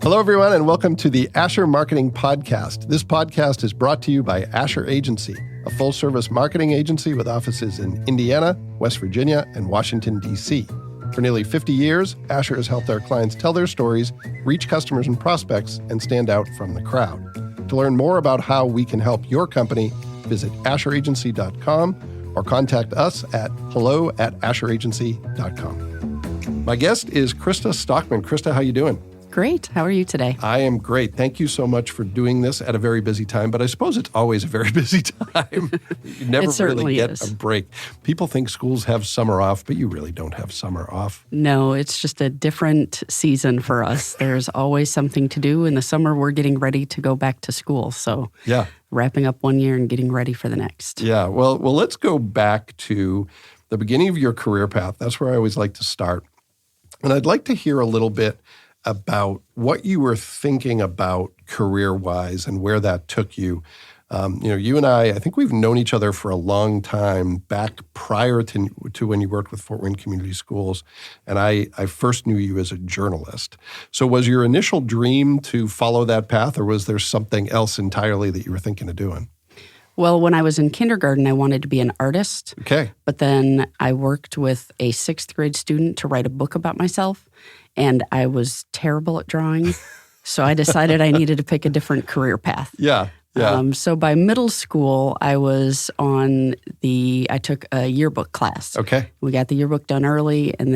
Hello, everyone, and welcome to the Asher Marketing Podcast. This podcast is brought to you by Asher Agency, a full-service marketing agency with offices in Indiana, West Virginia, and Washington, D.C. For nearly 50 years, Asher has helped our clients tell their stories, reach customers and prospects, and stand out from the crowd. To learn more about how we can help your company, visit asheragency.com or contact us at hello@asheragency.com. My guest is Krista Stockman. Krista, how you doing? Great. How are you today? I am great. Thank you so much for doing this at a very busy time, but I suppose it's always a very busy time. You never really get a break. People think schools have summer off, but you really don't have summer off. No, it's just a different season for us. There's always something to do. In the summer, we're getting ready to go back to school. So yeah, wrapping up one year and getting ready for the next. Yeah. Well, let's go back to the beginning of your career path. That's where I always like to start. And I'd like to hear a little bit about what you were thinking about career-wise and where that took you. You and I think we've known each other for a long time, back prior to when you worked with Fort Wayne Community Schools, and I first knew you as a journalist. So was your initial dream to follow that path, or was there something else entirely that you were thinking of doing? Well, when I was in kindergarten, I wanted to be an artist. Okay. But then I worked with a sixth grade student to write a book about myself, and I was terrible at drawing. So I decided I needed to pick a different career path. Yeah. So by middle school, I took a yearbook class. Okay. We got the yearbook done early, and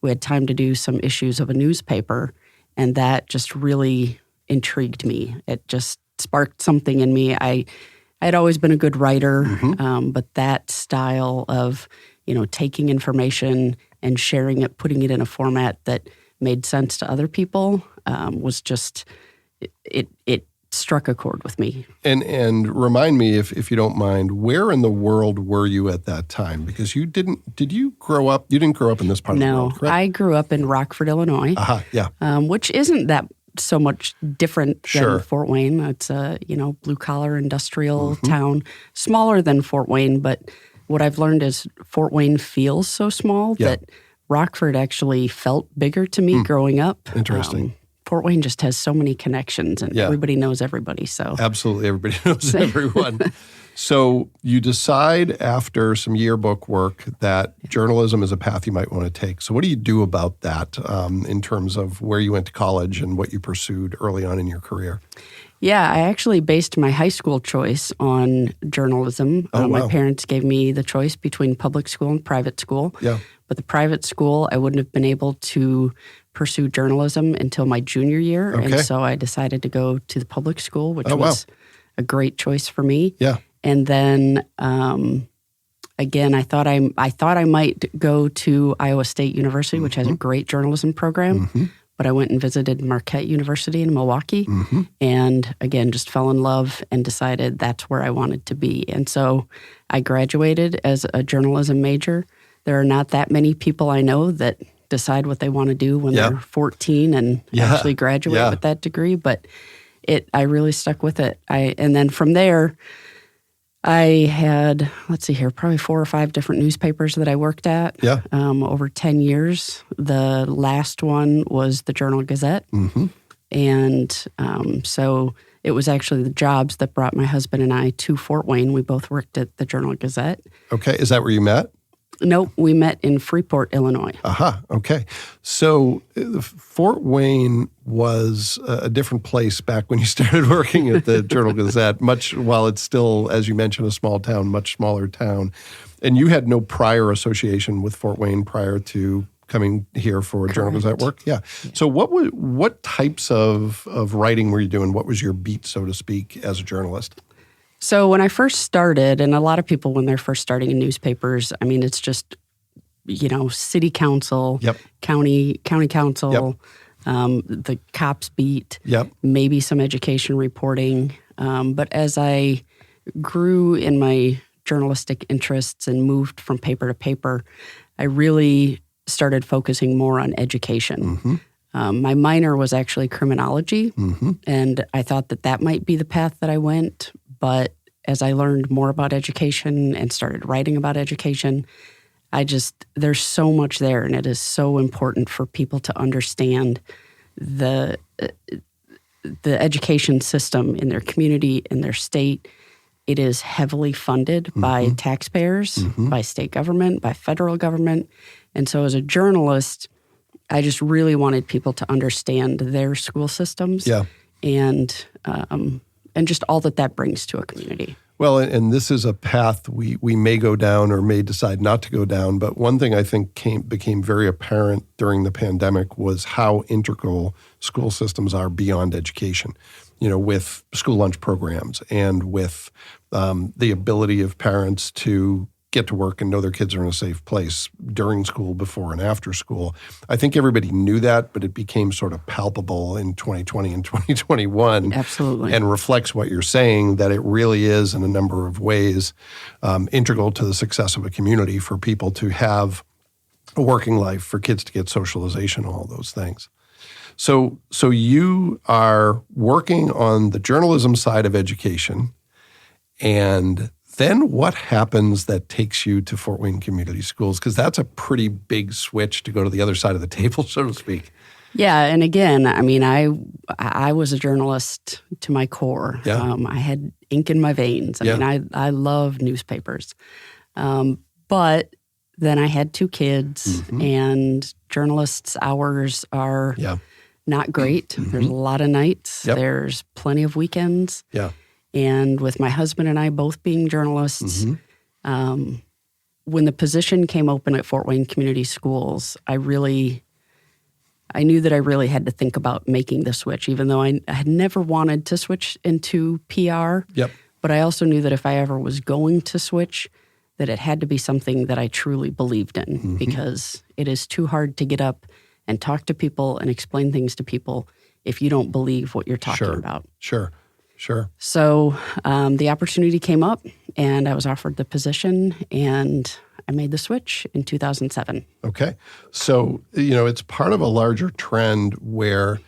we had time to do some issues of a newspaper, and that just really intrigued me. It just sparked something in me. I'd always been a good writer, but that style of, taking information and sharing it, putting it in a format that made sense to other people was just, it struck a chord with me. And remind me, if you don't mind, where in the world were you at that time? Because you didn't grow up in this part of the world, correct? No, I grew up in Rockford, Illinois, which isn't that so much different than Fort Wayne. It's a, blue-collar industrial town, smaller than Fort Wayne, but what I've learned is Fort Wayne feels so small that Rockford actually felt bigger to me growing up. Interesting. Fort Wayne just has so many connections, and everybody knows everybody. So absolutely, everybody knows everyone. So you decide after some yearbook work that journalism is a path you might want to take. So what do you do about that in terms of where you went to college and what you pursued early on in your career? Yeah, I actually based my high school choice on journalism. Wow. My parents gave me the choice between public school and private school. Yeah. But the private school, I wouldn't have been able to pursue journalism until my junior year. Okay. And so I decided to go to the public school, which was a great choice for me. Yeah. And then, again, I thought I might go to Iowa State University, which has a great journalism program. But I went and visited Marquette University in Milwaukee, and again, just fell in love and decided that's where I wanted to be. And so I graduated as a journalism major. There are not that many people I know that decide what they want to do when they're 14 and actually graduate with that degree. But I really stuck with it. And then from there, I had, probably 4 or 5 different newspapers that I worked at over 10 years. The last one was the Journal-Gazette. And so it was actually the jobs that brought my husband and I to Fort Wayne. We both worked at the Journal-Gazette. Okay. Is that where you met? Nope, we met in Freeport, Illinois. Okay. So Fort Wayne was a different place back when you started working at the Journal-Gazette, while it's still, as you mentioned, a small town, much smaller town. And you had no prior association with Fort Wayne prior to coming here for Journal-Gazette work? Yeah. So what types of writing were you doing? What was your beat, so to speak, as a journalist? So when I first started, and a lot of people when they're first starting in newspapers, it's just, city council, county council, the cops beat, maybe some education reporting. But as I grew in my journalistic interests and moved from paper to paper, I really started focusing more on education. My minor was actually criminology, and I thought that might be the path that I went. But as I learned more about education and started writing about education, there's so much there, and it is so important for people to understand the education system in their community, in their state, it is heavily funded by taxpayers, by state government, by federal government. And so as a journalist, I just really wanted people to understand their school systems and just all that brings to a community. Well, and this is a path we may go down or may decide not to go down. But one thing I think became very apparent during the pandemic was how integral school systems are beyond education, with school lunch programs and with the ability of parents to get to work and know their kids are in a safe place during school, before and after school. I think everybody knew that, but it became sort of palpable in 2020 and 2021. Absolutely. And reflects what you're saying, that it really is in a number of ways integral to the success of a community for people to have a working life, for kids to get socialization, all those things. So you are working on the journalism side of education, and then what happens that takes you to Fort Wayne Community Schools? Because that's a pretty big switch to go to the other side of the table, so to speak. Yeah, and again, I mean, I was a journalist to my core. Yeah. I had ink in my veins. I mean, I love newspapers. But then I had 2 kids, and journalists' hours are not great. There's a lot of nights. There's plenty of weekends. Yeah. And with my husband and I both being journalists, when the position came open at Fort Wayne Community Schools, I knew that I really had to think about making the switch, even though I had never wanted to switch into PR. Yep. But I also knew that if I ever was going to switch, that it had to be something that I truly believed in, because it is too hard to get up and talk to people and explain things to people if you don't believe what you're talking about. Sure. So the opportunity came up, and I was offered the position, and I made the switch in 2007. Okay. So, it's part of a larger trend where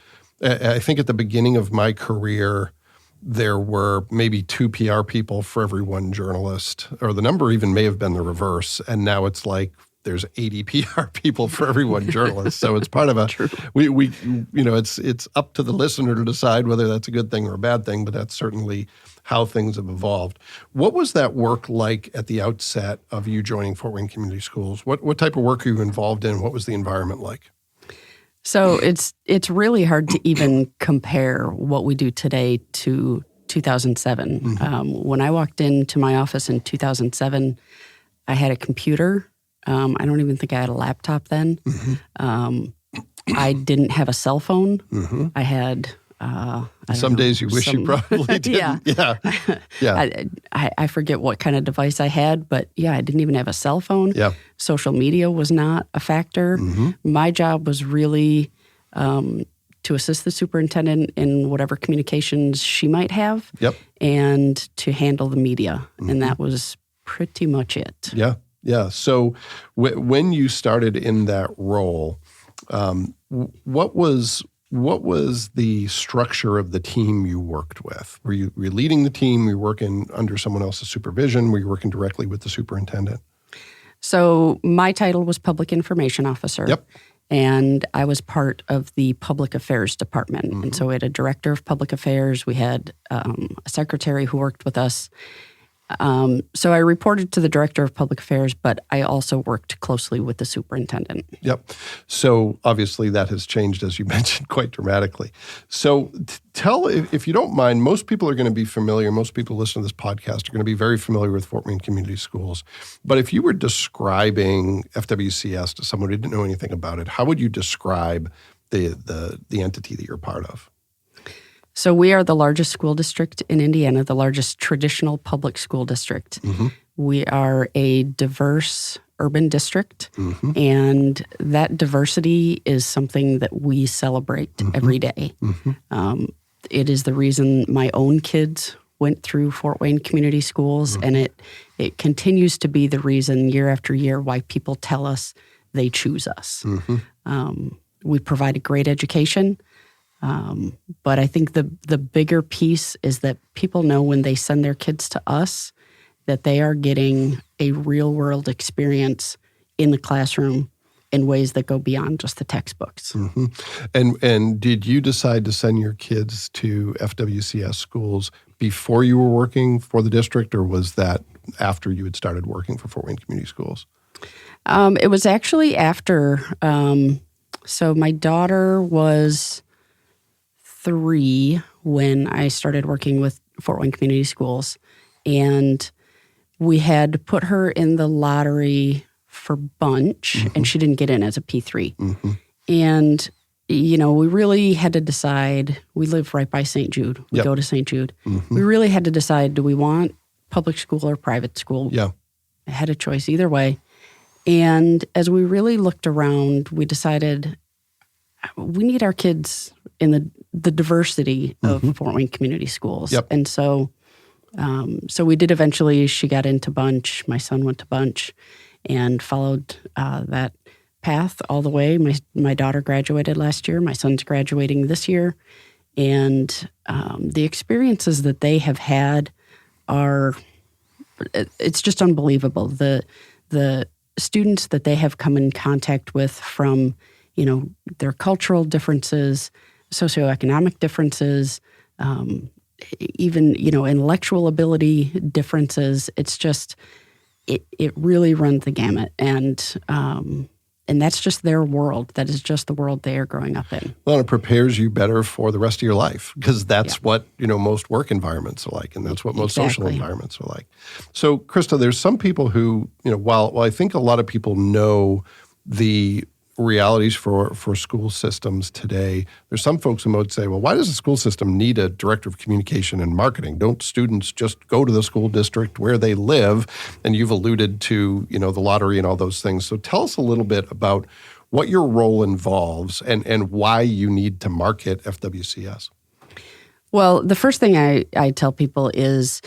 I think at the beginning of my career, there were maybe 2 PR people for every 1 journalist, or the number even may have been the reverse. And now it's like there's 80 PR people for every 1 journalist. So it's part of a, it's up to the listener to decide whether that's a good thing or a bad thing, but that's certainly how things have evolved. What was that work like at the outset of you joining Fort Wayne Community Schools? What type of work are you involved in? What was the environment like? So it's really hard to even compare what we do today to 2007. When I walked into my office in 2007, I had a computer. I don't even think I had a laptop then. I didn't have a cell phone. I had Some days you wish you probably didn't. Yeah. I forget what kind of device I had, but I didn't even have a cell phone. Yeah. Social media was not a factor. My job was really to assist the superintendent in whatever communications she might have, and to handle the media. And that was pretty much it. Yeah. So when you started in that role, what was the structure of the team you worked with? Were you leading the team? Were you working under someone else's supervision? Were you working directly with the superintendent? So my title was Public Information Officer. And I was part of the Public Affairs Department. And so we had a Director of Public Affairs. We had a secretary who worked with us. So I reported to the Director of Public Affairs, but I also worked closely with the superintendent. So obviously that has changed, as you mentioned, quite dramatically. So tell, if you don't mind, most people are going to be familiar, most people listening to this podcast are going to be very familiar with Fort Wayne Community Schools. But if you were describing FWCS to someone who didn't know anything about it, how would you describe the entity that you're part of? So we are the largest school district in Indiana, the largest traditional public school district. We are a diverse urban district, and that diversity is something that we celebrate every day. It is the reason my own kids went through Fort Wayne Community Schools, and it continues to be the reason year after year why people tell us they choose us. We provide a great education. But I think the bigger piece is that people know when they send their kids to us that they are getting a real world experience in the classroom in ways that go beyond just the textbooks. Mm-hmm. And did you decide to send your kids to FWCS schools before you were working for the district, or was that after you had started working for Fort Wayne Community Schools? It was actually after. So my daughter was 3 when I started working with Fort Wayne Community Schools, and we had put her in the lottery for Bunch, and she didn't get in as a P3. And, we really had to decide. We live right by St. Jude. We go to St. Jude. We really had to decide, do we want public school or private school? Yeah. I had a choice either way. And as we really looked around, we decided we need our kids in the diversity of Fort Wayne Community Schools. Yep. And so we did eventually. She got into Bunch. My son went to Bunch and followed that path all the way. My daughter graduated last year. My son's graduating this year. And the experiences that they have had it's just unbelievable. The students that they have come in contact with from, their cultural differences, socioeconomic differences, even, intellectual ability differences. It's just, it really runs the gamut. And that's just their world. That is just the world they are growing up in. Well, it prepares you better for the rest of your life, because that's what, most work environments are like, and that's what most social environments are like. So, Krista, there's some people who, while I think a lot of people know the realities for school systems today, there's some folks who might say, well, why does the school system need a director of communication and marketing? Don't students just go to the school district where they live? And you've alluded to, the lottery and all those things. So tell us a little bit about what your role involves and why you need to market FWCS. Well, the first thing I tell people is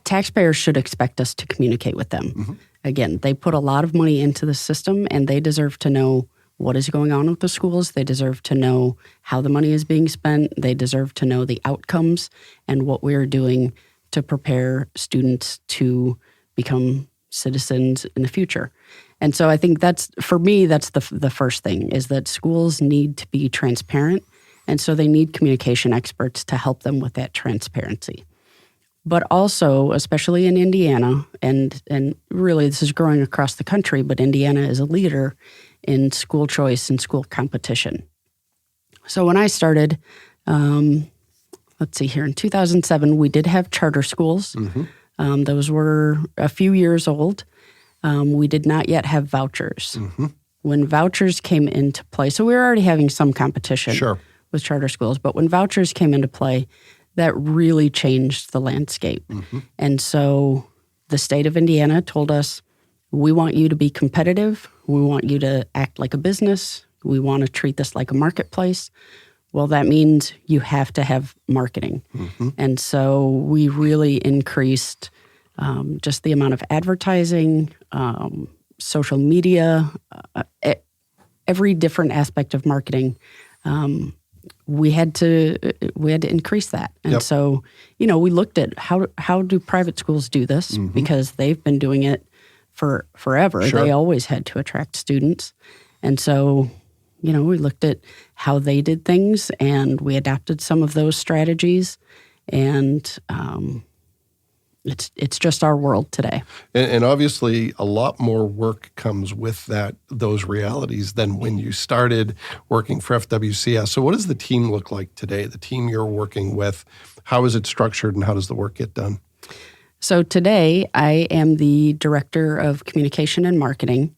taxpayers should expect us to communicate with them. Again, they put a lot of money into the system, and they deserve to know what is going on with the schools. They deserve to know how the money is being spent. They deserve to know the outcomes and what we're doing to prepare students to become citizens in the future. And so I think that's the first thing, is that schools need to be transparent. And so they need communication experts to help them with that transparency. But also, especially in Indiana, and really this is growing across the country, but Indiana is a leader in school choice and school competition. So when I started, in 2007, we did have charter schools. Those were a few years old. We did not yet have vouchers. When vouchers came into play, so we were already having some competition with charter schools, but when vouchers came into play, that really changed the landscape. And so the state of Indiana told us, we want you to be competitive. We want you to act like a business. We want to treat this like a marketplace. Well, that means you have to have marketing. And so we really increased just the amount of advertising, social media, every different aspect of marketing. We had to increase that. And so, we looked at how do private schools do this, because they've been doing it for forever. They always had to attract students. And so, we looked at how they did things, and we adapted some of those strategies. And it's just our world today. And obviously, a lot more work comes with those realities than when you started working for FWCS. So what does the team look like today, the team you're working with? How is it structured, and how does the work get done? So today, I am the Director of Communication and Marketing.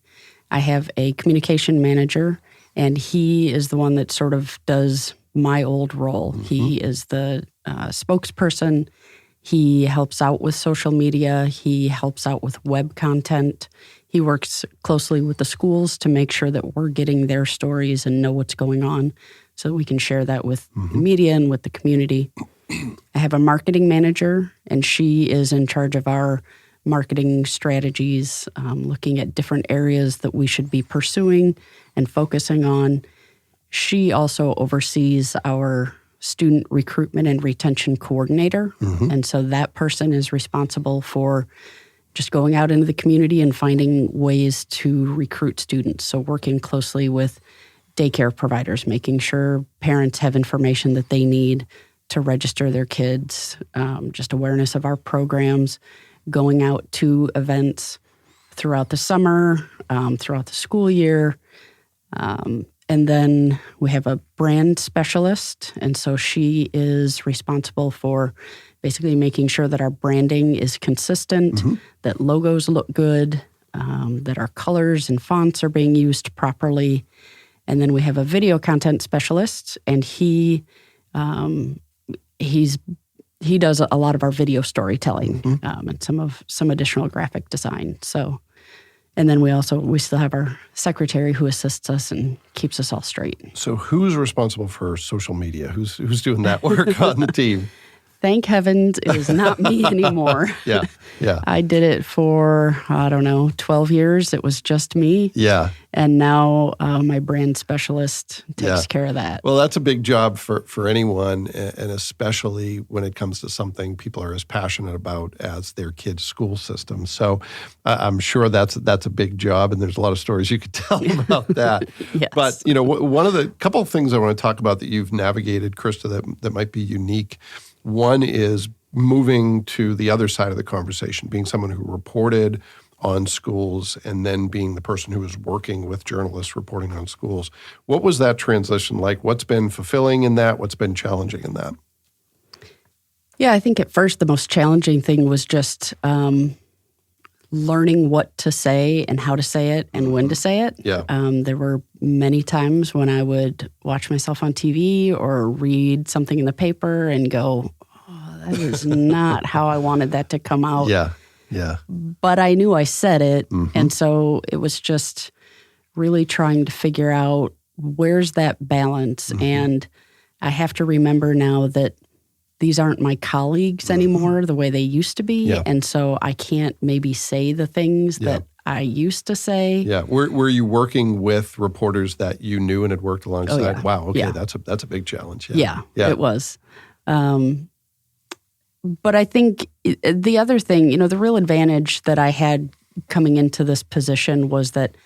I have a communication manager, and he is the one that sort of does my old role. He is the spokesperson. He helps out with social media. He helps out with web content. He works closely with the schools to make sure that we're getting their stories and know what's going on, so we can share that with the media and with the community. I have a marketing manager, and she is in charge of our marketing strategies, looking at different areas that we should be pursuing and focusing on. She also oversees our student recruitment and retention coordinator. And so that person is responsible for just going out into the community and finding ways to recruit students. So working closely with daycare providers, making sure parents have information that they need to register their kids, just awareness of our programs, going out to events throughout the summer, throughout the school year. And then we have a brand specialist. And so she is responsible for basically making sure that our branding is consistent, that logos look good, that our colors and fonts are being used properly. And then we have a video content specialist, and he does a lot of our video storytelling and some additional graphic design. So, and then we still have our secretary who assists us and keeps us all straight. So who's responsible for social media? Who's doing that work on the team? Thank heavens it is not me anymore. Yeah. I did it for, 12 years. It was just me. Yeah. And now my brand specialist takes care of that. Well, that's a big job for anyone, and especially when it comes to something people are as passionate about as their kids' school system. So I'm sure that's a big job, and there's a lot of stories you could tell about that. Yes. But, one of the couple of things I want to talk about that you've navigated, Krista, that might be unique. One is moving to the other side of the conversation, being someone who reported on schools and then being the person who was working with journalists reporting on schools. What was that transition like? What's been fulfilling in that? What's been challenging in that? Yeah, I think at first the most challenging thing was just learning what to say and how to say it and when to say it. Yeah. There were many times when I would watch myself on TV or read something in the paper and go, oh, that is not how I wanted that to come out. Yeah. But I knew I said it. And so it was just really trying to figure out where's that balance. And I have to remember now that these aren't my colleagues anymore the way they used to be. Yeah. And so I can't maybe say the things that I used to say. Yeah. Were you working with reporters that you knew and had worked alongside? Oh, yeah. Wow. Okay. Yeah. That's a big challenge. Yeah, it was. But I think the other thing, the real advantage that I had coming into this position was that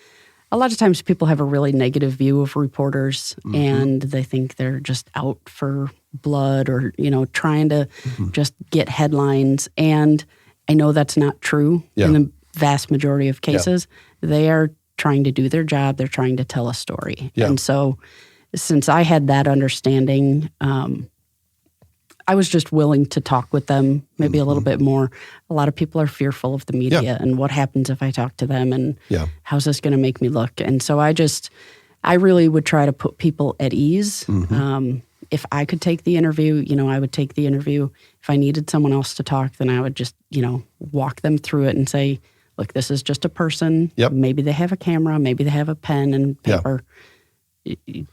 a lot of times people have a really negative view of reporters and they think they're just out for blood or, trying to just get headlines. And I know that's not true in the vast majority of cases. They are trying to do their job. They're trying to tell a story. Yeah. And so since I had that understanding, I was just willing to talk with them maybe a little bit more. A lot of people are fearful of the media and what happens if I talk to them and how's this going to make me look? And so I really would try to put people at ease. If I could take the interview, I would take the interview. If I needed someone else to talk, then I would just, walk them through it and say, look, this is just a person. Maybe they have a camera. Maybe they have a pen and paper.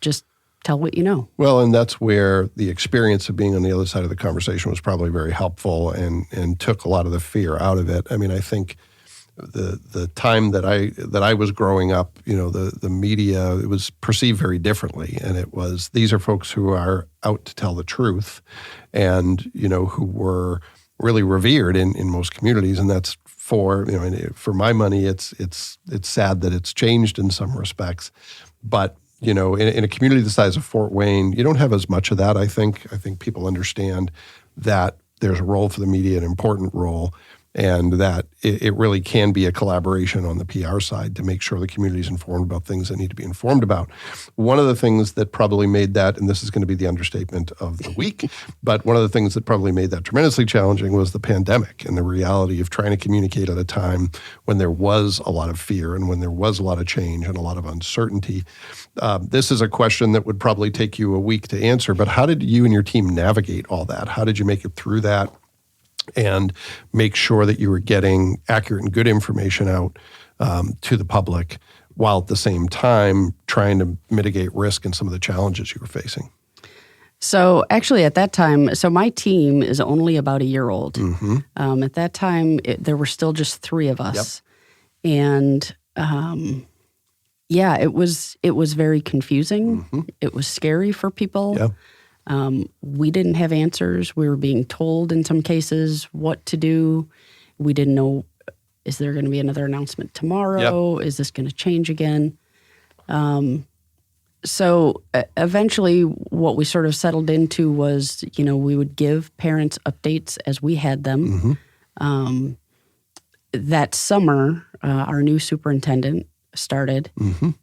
Just tell what you know. Well, and that's where the experience of being on the other side of the conversation was probably very helpful and took a lot of the fear out of it. I mean, I think the time that I was growing up, the media, it was perceived very differently. And it was, these are folks who are out to tell the truth and, who were really revered in most communities. And that's for my money, it's sad that it's changed in some respects. But in a community the size of Fort Wayne, you don't have as much of that, I think. I think people understand that there's a role for the media, an important role, and that it really can be a collaboration on the PR side to make sure the community is informed about things that need to be informed about. One of the things that probably made that, and this is going to be the understatement of the week, but one of the things that probably made that tremendously challenging was the pandemic and the reality of trying to communicate at a time when there was a lot of fear and when there was a lot of change and a lot of uncertainty. This is a question that would probably take you a week to answer, but how did you and your team navigate all that? How did you make it through that and make sure that you were getting accurate and good information out to the public while at the same time trying to mitigate risk and some of the challenges you were facing? So actually at that time, my team is only about a year old. At that time, there were still just three of us. And it was very confusing. It was scary for people. We didn't have answers. We were being told in some cases what to do. We didn't know is there going to be another announcement tomorrow? Is this going to change again? So eventually what we sort of settled into was, we would give parents updates as we had them. That summer, our new superintendent started.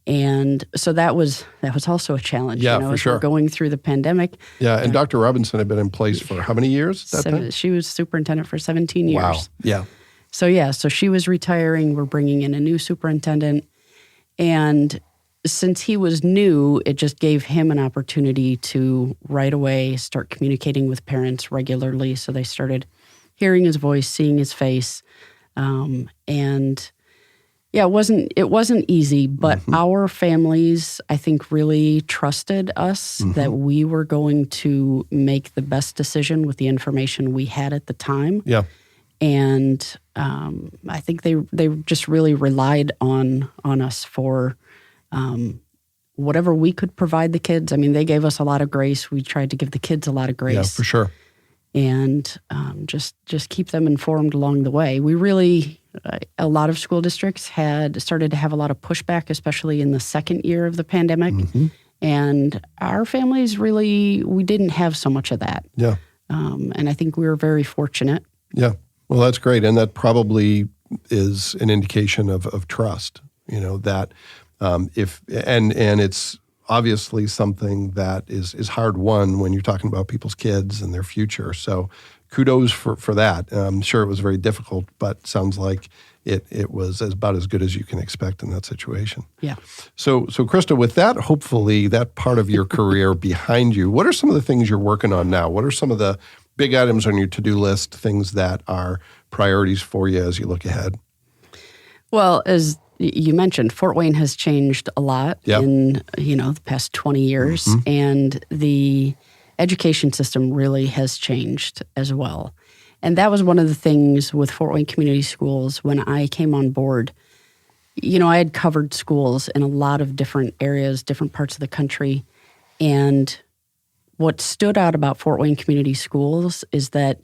And so that was also a challenge. Yeah, for as sure. We're going through the pandemic. Yeah, and Dr. Robinson had been in place for how many years at that time? She was superintendent for 17 years. Wow, yeah. So she was retiring. We're bringing in a new superintendent. And since he was new, it just gave him an opportunity to right away start communicating with parents regularly. So they started hearing his voice, seeing his face. And yeah, it wasn't easy, but our families, I think, really trusted us that we were going to make the best decision with the information we had at the time. Yeah. And I think they just really relied on us for whatever we could provide the kids. I mean, they gave us a lot of grace. We tried to give the kids a lot of grace. Yeah, for sure. And just keep them informed along the way. We really, a lot of school districts had started to have a lot of pushback, especially in the second year of the pandemic. And our families really, we didn't have so much of that. Yeah. And I think we were very fortunate. Yeah. Well, that's great. And that probably is an indication of trust, that if it's obviously something that is hard won when you're talking about people's kids and their future. So kudos for that. I'm sure it was very difficult, but sounds like it was about as good as you can expect in that situation. Yeah. So Krista, with that, hopefully that part of your career behind you, what are some of the things you're working on now? What are some of the big items on your to-do list, things that are priorities for you as you look ahead? Well, as you mentioned, Fort Wayne has changed a lot in, the past 20 years, and the education system really has changed as well. And that was one of the things with Fort Wayne Community Schools when I came on board. I had covered schools in a lot of different areas, different parts of the country, and what stood out about Fort Wayne Community Schools is that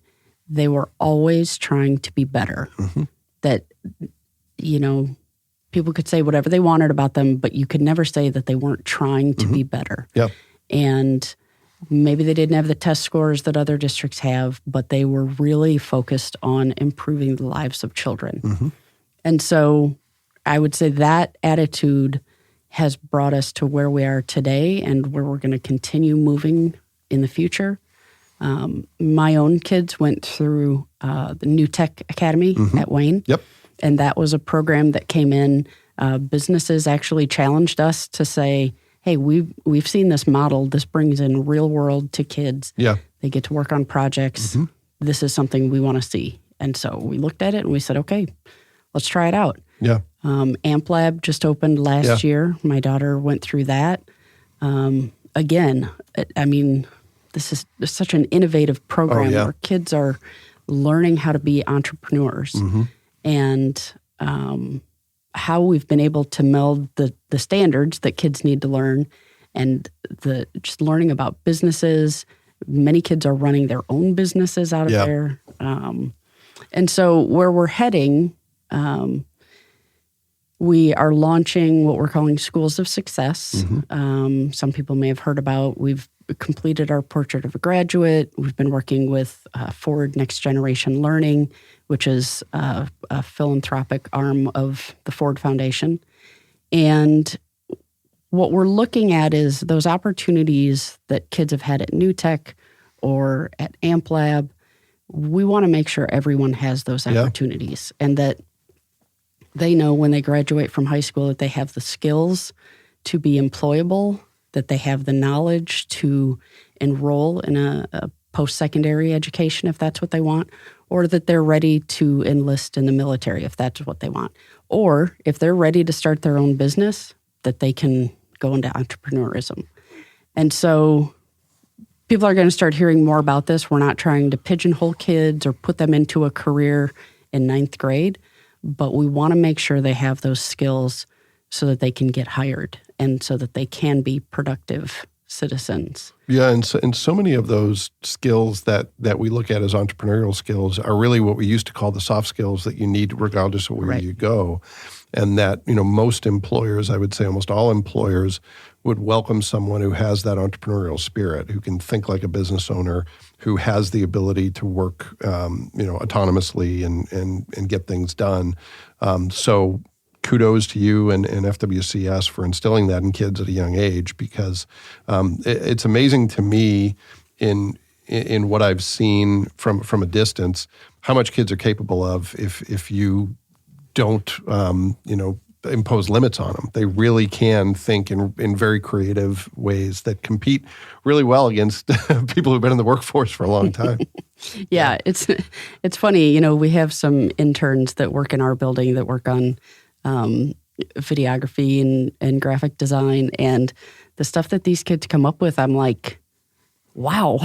they were always trying to be better. That, people could say whatever they wanted about them, but you could never say that they weren't trying to be better. Yep. And maybe they didn't have the test scores that other districts have, but they were really focused on improving the lives of children. And so I would say that attitude has brought us to where we are today and where we're going to continue moving in the future. My own kids went through the New Tech Academy at Wayne. Yep. And that was a program that came in. Businesses actually challenged us to say, hey, we've seen this model. This brings in real world to kids. Yeah. They get to work on projects. This is something we want to see. And so we looked at it and we said, okay, let's try it out. Yeah. Amp Lab just opened last year. My daughter went through that. Again, I mean, this is such an innovative program where kids are learning how to be entrepreneurs. And how we've been able to meld the standards that kids need to learn and just learning about businesses. Many kids are running their own businesses out of there. And so where we're heading, we are launching what we're calling Schools of Success. Some people may have heard about. We've completed our Portrait of a Graduate. We've been working with Forward Next Generation Learning, which is a philanthropic arm of the Ford Foundation. And what we're looking at is those opportunities that kids have had at New Tech or at Amp Lab. We want to make sure everyone has those opportunities and that they know when they graduate from high school that they have the skills to be employable, that they have the knowledge to enroll in a post-secondary education if that's what they want, or that they're ready to enlist in the military if that's what they want. Or if they're ready to start their own business, that they can go into entrepreneurism. And so people are going to start hearing more about this. We're not trying to pigeonhole kids or put them into a career in 9th grade, but we want to make sure they have those skills so that they can get hired and so that they can be productive citizens. Yeah, and so many of those skills that we look at as entrepreneurial skills are really what we used to call the soft skills that you need regardless of where Right. you go. And that, most employers, I would say almost all employers, would welcome someone who has that entrepreneurial spirit, who can think like a business owner, who has the ability to work, autonomously and get things done. So kudos to you and FWCS for instilling that in kids at a young age, because it's amazing to me in what I've seen from a distance how much kids are capable of if you don't impose limits on them. They really can think in very creative ways that compete really well against people who've been in the workforce for a long time. Yeah, it's funny. We have some interns that work in our building that work on videography and graphic design, and the stuff that these kids come up with, I'm like, wow.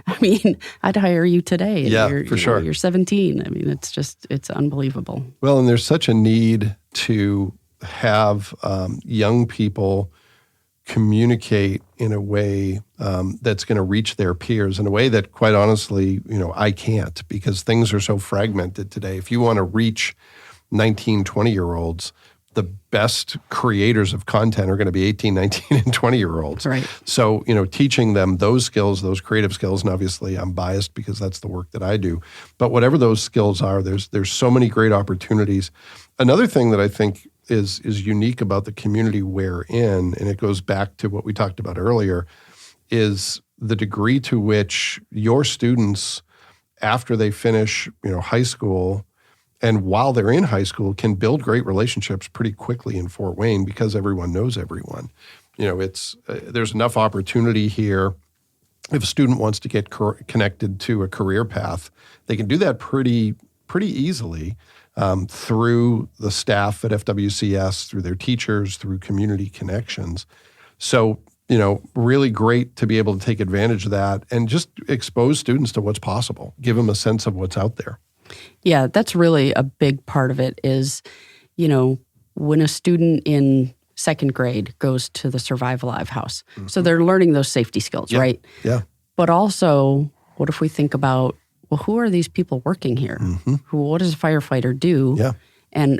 I mean, I'd hire you today. Yeah, for sure. You're 17. I mean, it's unbelievable. Well, and there's such a need to have young people communicate in a way that's going to reach their peers in a way that, quite honestly, I can't, because things are so fragmented today. If you want to reach 19, 20-year-olds, the best creators of content are going to be 18, 19, and 20-year-olds. Right. So, teaching them those skills, those creative skills, and obviously I'm biased because that's the work that I do. But whatever those skills are, there's so many great opportunities. Another thing that I think is unique about the community we're in, and it goes back to what we talked about earlier, is the degree to which your students, after they finish, high school, and while they're in high school, can build great relationships pretty quickly in Fort Wayne because everyone knows everyone. There's enough opportunity here. If a student wants to get connected to a career path, they can do that pretty easily through the staff at FWCS, through their teachers, through community connections. So, really great to be able to take advantage of that and just expose students to what's possible, give them a sense of what's out there. Yeah, that's really a big part of it is, when a student in second grade goes to the Survive Alive house. Mm-hmm. So they're learning those safety skills, right? Yeah. But also, what if we think about, well, who are these people working here? Mm-hmm. What does a firefighter do? Yeah. And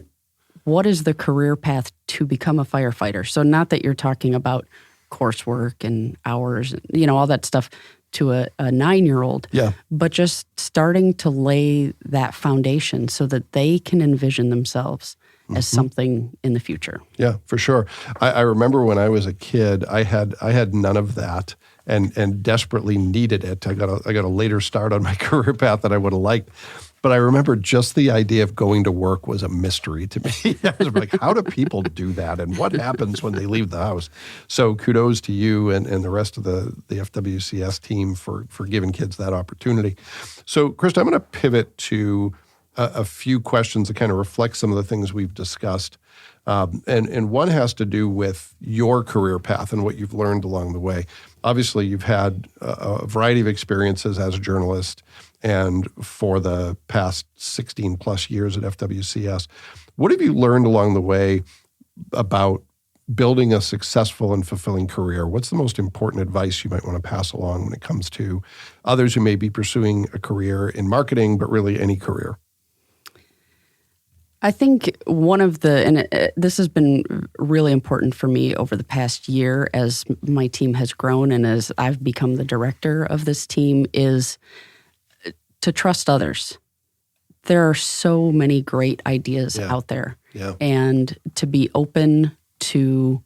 what is the career path to become a firefighter? So not that you're talking about coursework and hours, all that stuff to a 9-year-old, but just starting to lay that foundation so that they can envision themselves as something in the future. Yeah, for sure. I remember when I was a kid, I had none of that and desperately needed it. I got a later start on my career path that I would have liked. But I remember just the idea of going to work was a mystery to me. I was like, how do people do that? And what happens when they leave the house? So kudos to you and the rest of the FWCS team for giving kids that opportunity. So, Krista, I'm going to pivot to a few questions that kind of reflect some of the things we've discussed. And one has to do with your career path and what you've learned along the way. Obviously, you've had a variety of experiences as a journalist and for the past 16 plus years at FWCS. What have you learned along the way about building a successful and fulfilling career? What's the most important advice you might want to pass along when it comes to others who may be pursuing a career in marketing, but really any career? I think this has been really important for me over the past year as my team has grown and as I've become the director of this team, is to trust others. There are so many great ideas out there. Yeah. And to be open to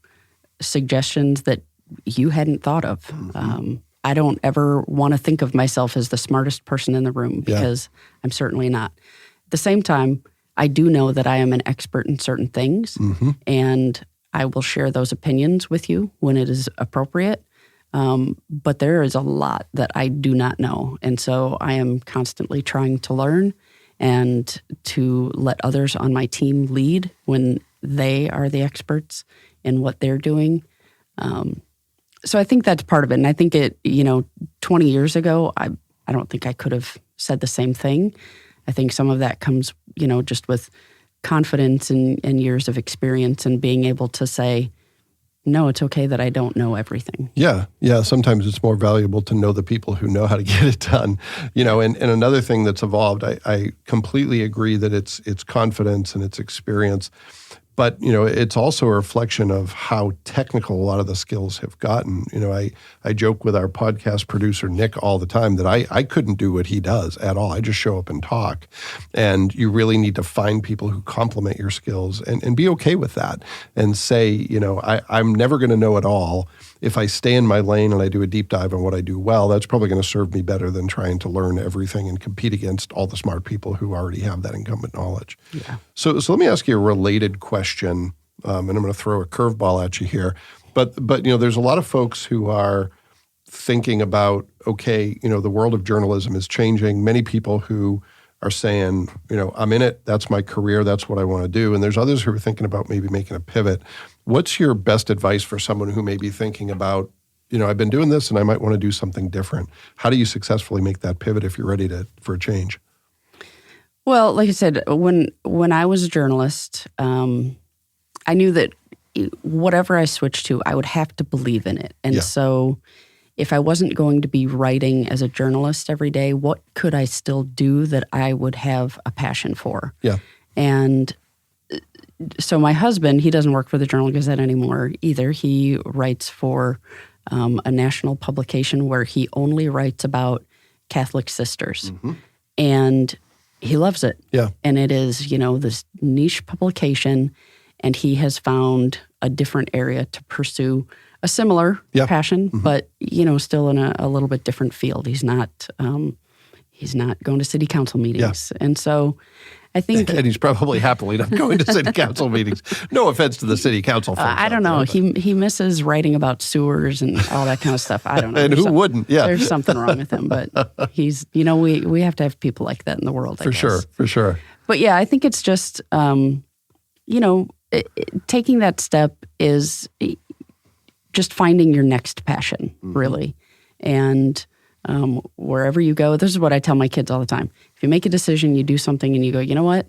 suggestions that you hadn't thought of. Mm-hmm. I don't ever want to think of myself as the smartest person in the room because I'm certainly not. At the same time, I do know that I am an expert in certain things, and I will share those opinions with you when it is appropriate. But there is a lot that I do not know. And so I am constantly trying to learn and to let others on my team lead when they are the experts in what they're doing. So I think that's part of it. And I think 20 years ago, I don't think I could have said the same thing. I think some of that comes, just with confidence and years of experience and being able to say, no, it's okay that I don't know everything. Yeah. Sometimes it's more valuable to know the people who know how to get it done. And another thing that's evolved, I completely agree that it's confidence and it's experience. But, it's also a reflection of how technical a lot of the skills have gotten. I joke with our podcast producer, Nick, all the time that I couldn't do what he does at all. I just show up and talk. And you really need to find people who complement your skills and be okay with that and say, I'm never going to know it all. If I stay in my lane and I do a deep dive on what I do well, that's probably going to serve me better than trying to learn everything and compete against all the smart people who already have that incumbent knowledge. Yeah. So let me ask you a related question, and I'm going to throw a curveball at you here. But there's a lot of folks who are thinking about, okay, the world of journalism is changing. Many people who are saying, I'm in it, that's my career, that's what I want to do. And there's others who are thinking about maybe making a pivot. What's your best advice for someone who may be thinking about, I've been doing this and I might want to do something different? How do you successfully make that pivot if you're ready for a change? Well, like I said, when I was a journalist, I knew that whatever I switched to, I would have to believe in it. And so if I wasn't going to be writing as a journalist every day, what could I still do that I would have a passion for? Yeah. And so my husband, he doesn't work for the Journal-Gazette anymore either. He writes for a national publication where he only writes about Catholic sisters. Mm-hmm. And he loves it. Yeah. And it is, this niche publication, and he has found a different area to pursue a similar passion, but, still in a little bit different field. He's not going to city council meetings. Yeah. And so I think... And he's probably happily not going to city council meetings. No offense to the city council folks. I don't know. He misses writing about sewers and all that kind of stuff. I don't know. And who wouldn't? Yeah. There's something wrong with him. But he's, we have to have people like that in the world, I guess. For sure. But yeah, I think it's just, taking that step is just finding your next passion, really. And wherever you go, this is what I tell my kids all the time. If you make a decision, you do something and you go, you know what?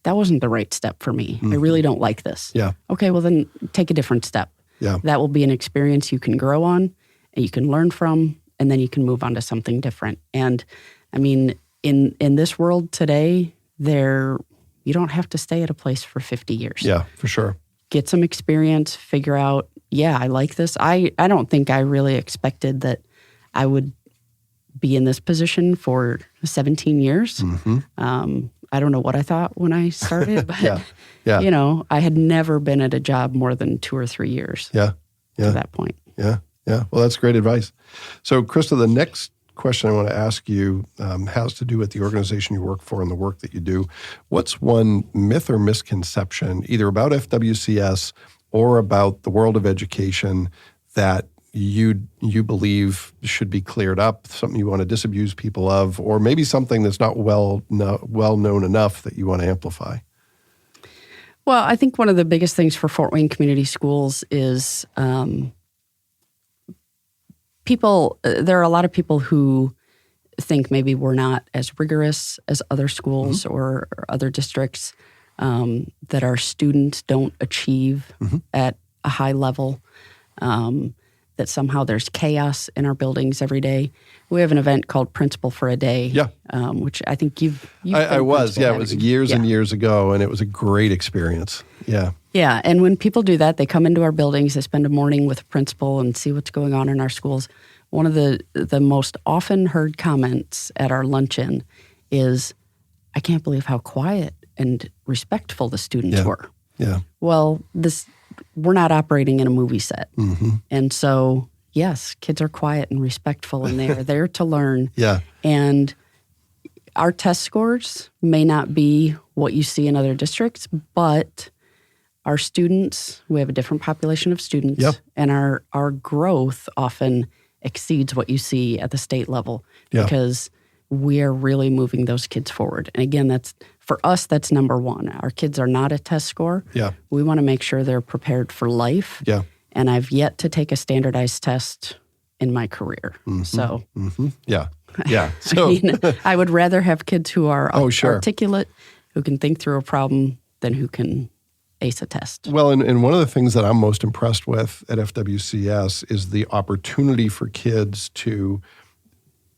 That wasn't the right step for me. I really don't like this. Yeah. Okay, well then take a different step. Yeah. That will be an experience you can grow on and you can learn from, and then you can move on to something different. And I mean, in this world today, you don't have to stay at a place for 50 years. Yeah, for sure. Get some experience, figure out, I like this. I don't think I really expected that I would be in this position for 17 years. Mm-hmm. I don't know what I thought when I started, but I had never been at a job more than 2 or 3 years to that point. Yeah. Well, that's great advice. So, Krista, the next question I want to ask you has to do with the organization you work for and the work that you do. What's one myth or misconception, either about FWCS or about the world of education, that you believe should be cleared up, something you want to disabuse people of, or maybe something that's not well known enough that you want to amplify? Well, I think one of the biggest things for Fort Wayne Community Schools is there are a lot of people who think maybe we're not as rigorous as other schools or other districts, that our students don't achieve at a high level, that somehow there's chaos in our buildings every day. We have an event called Principal for a Day, which I think you've I was, it was years and years ago, and it was a great experience. Yeah. Yeah, and when people do that, they come into our buildings, they spend a morning with a principal and see what's going on in our schools. One of the most often heard comments at our luncheon is, I can't believe how quiet and respectful the students were. Yeah. Well, we're not operating in a movie set. Mm-hmm. And so, yes, kids are quiet and respectful, and they are there to learn. Yeah. And our test scores may not be what you see in other districts, but our students, we have a different population of students, and our growth often exceeds what you see at the state level because we are really moving those kids forward. And again, for us, that's number one. Our kids are not a test score. Yeah. We want to make sure they're prepared for life. Yeah. And I've yet to take a standardized test in my career. Mm-hmm. So. Mm-hmm. Yeah. Yeah. So I would rather have kids who are articulate, who can think through a problem, than who can ace a test. Well, and one of the things that I'm most impressed with at FWCS is the opportunity for kids to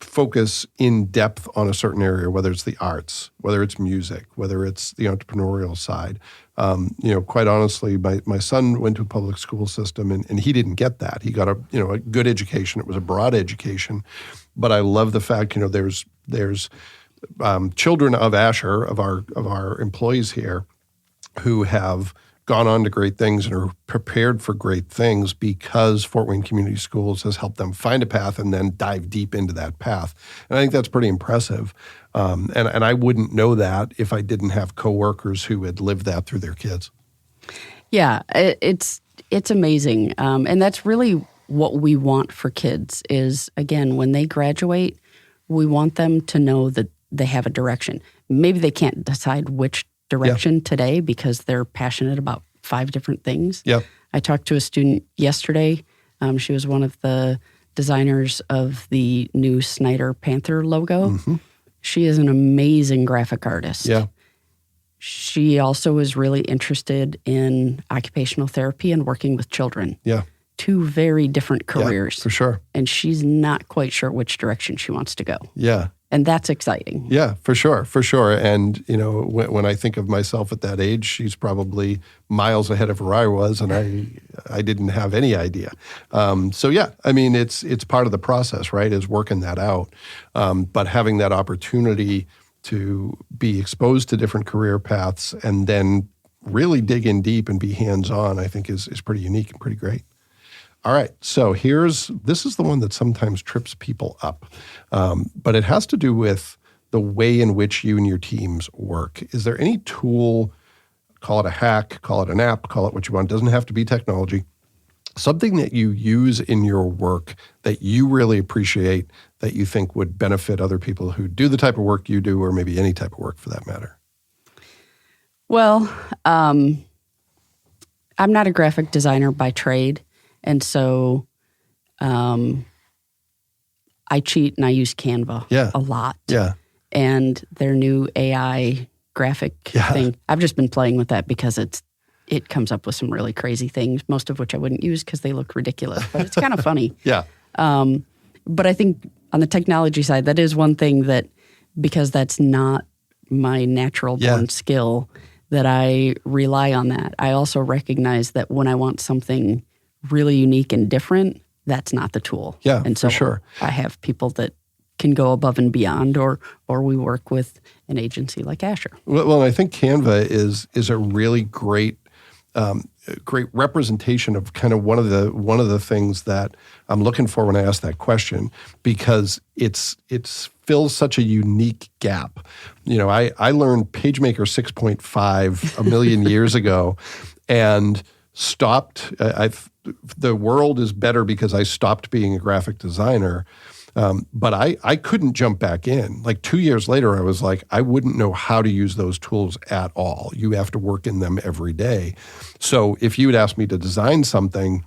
focus in depth on a certain area, whether it's the arts, whether it's music, whether it's the entrepreneurial side. Quite honestly, my son went to a public school system and he didn't get that. He got a good education. It was a broad education, but I love the fact, there's children of Asher, of our employees here, who have gone on to great things and are prepared for great things because Fort Wayne Community Schools has helped them find a path and then dive deep into that path. And I think that's pretty impressive. And I wouldn't know that if I didn't have coworkers who had lived that through their kids. Yeah, it's amazing. And that's really what we want for kids is, again, when they graduate, we want them to know that they have a direction. Maybe they can't decide which direction today because they're passionate about 5 different things. Yeah. I talked to a student yesterday. She was one of the designers of the new Snyder Panther logo. Mm-hmm. She is an amazing graphic artist. Yeah. She also is really interested in occupational therapy and working with children. Yeah. 2 very different careers. Yeah, for sure. And she's not quite sure which direction she wants to go. Yeah. And that's exciting. Yeah, for sure. And, when I think of myself at that age, she's probably miles ahead of where I was, and I didn't have any idea. It's part of the process, right, is working that out. But having that opportunity to be exposed to different career paths and then really dig in deep and be hands-on, I think is pretty unique and pretty great. All right, so this is the one that sometimes trips people up, but it has to do with the way in which you and your teams work. Is there any tool, call it a hack, call it an app, call it what you want, it doesn't have to be technology, something that you use in your work that you really appreciate, that you think would benefit other people who do the type of work you do, or maybe any type of work for that matter? Well, I'm not a graphic designer by trade. And so I cheat and I use Canva a lot. Yeah. And their new AI graphic thing, I've just been playing with that because it comes up with some really crazy things, most of which I wouldn't use because they look ridiculous, but it's kind of funny. Yeah. But I think on the technology side, that is one thing that, because that's not my natural born skill, that I rely on that. I also recognize that when I want something really unique and different, that's not the tool. Yeah, and so for sure. I have people that can go above and beyond, or we work with an agency like Asher. Well, I think Canva is a really great representation of kind of one of the things that I'm looking for when I ask that question, because it's fills such a unique gap. I learned PageMaker 6.5 a million years ago, and stopped. The world is better because I stopped being a graphic designer. But I couldn't jump back in. Like 2 years later, I was like, I wouldn't know how to use those tools at all. You have to work in them every day. So if you had asked me to design something,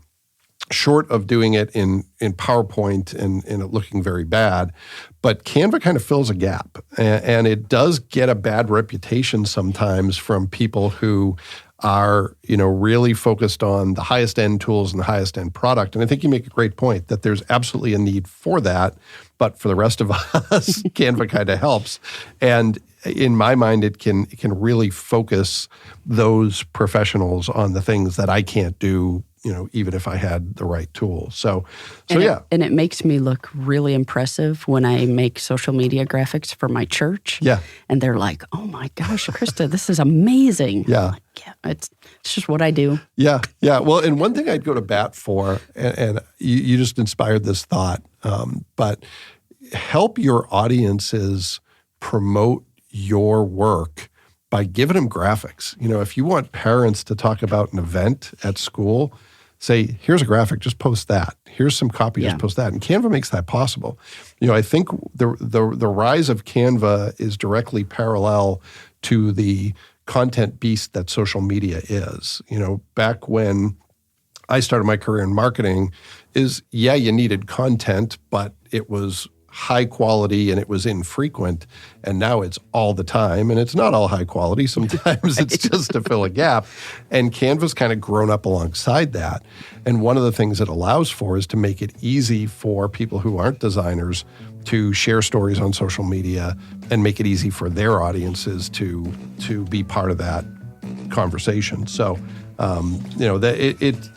short of doing it in PowerPoint and it looking very bad, but Canva kind of fills a gap. And it does get a bad reputation sometimes from people who are, really focused on the highest end tools and the highest end product. And I think you make a great point that there's absolutely a need for that. But for the rest of us, Canva kind of helps. And in my mind, it can really focus those professionals on the things that I can't do, even if I had the right tool. So yeah. And it makes me look really impressive when I make social media graphics for my church. Yeah. And they're like, oh my gosh, Krista, this is amazing. Yeah. I'm like, yeah, it's just what I do. Yeah. Yeah. Well, and one thing I'd go to bat for, and you just inspired this thought, but help your audiences promote your work by giving them graphics. If you want parents to talk about an event at school, say, here's a graphic, just post that. Here's some copy, just post that. And Canva makes that possible. I think the rise of Canva is directly parallel to the content beast that social media is. Back when I started my career in marketing, you needed content, but it was high quality and it was infrequent, and now it's all the time, and it's not all high quality. Sometimes it's just to fill a gap. And Canva's kind of grown up alongside that. And one of the things it allows for is to make it easy for people who aren't designers to share stories on social media and make it easy for their audiences to be part of that conversation. So,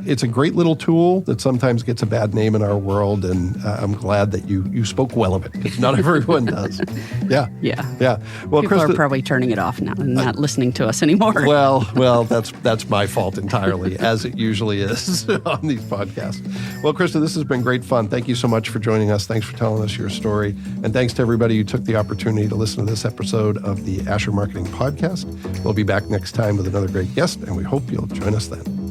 it's a great little tool that sometimes gets a bad name in our world, and I'm glad that you spoke well of it, because not everyone does. Yeah. Well, People Krista, are probably turning it off now and not listening to us anymore. Well, that's my fault entirely, as it usually is on these podcasts. Well, Krista, this has been great fun. Thank you so much for joining us. Thanks for telling us your story. And thanks to everybody who took the opportunity to listen to this episode of the Asher Marketing Podcast. We'll be back next time with another great guest, and we hope you'll join us then.